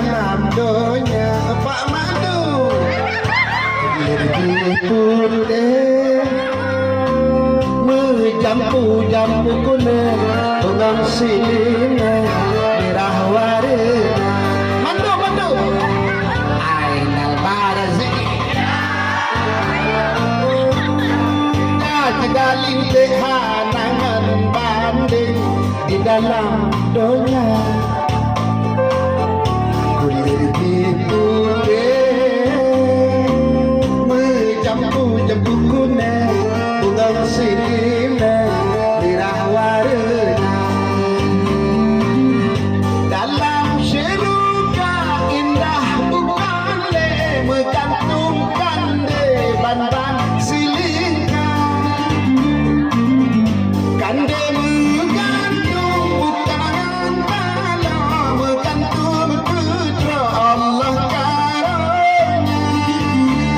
dalam donya Pak Madu lebih putih menjampu-jampu kuning dengan silingan merah warna Madu Ainal Barazi Galing hanangan banding di dalam donya kulit putih menjampu-jampu kuning bunga siliman merah warna dalam syurga indah bukan le menggantungkan di bandang Kande menggantung bukan antara menggantung putra Allah karunia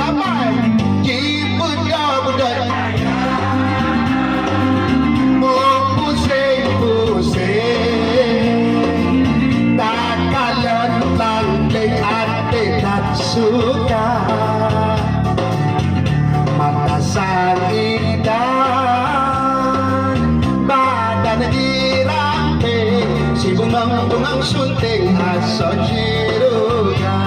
Abai budak-budak mau pusing-pusing tak kalian langling hati tak suka mata sang indah diramping si bungang sunting asa jiruga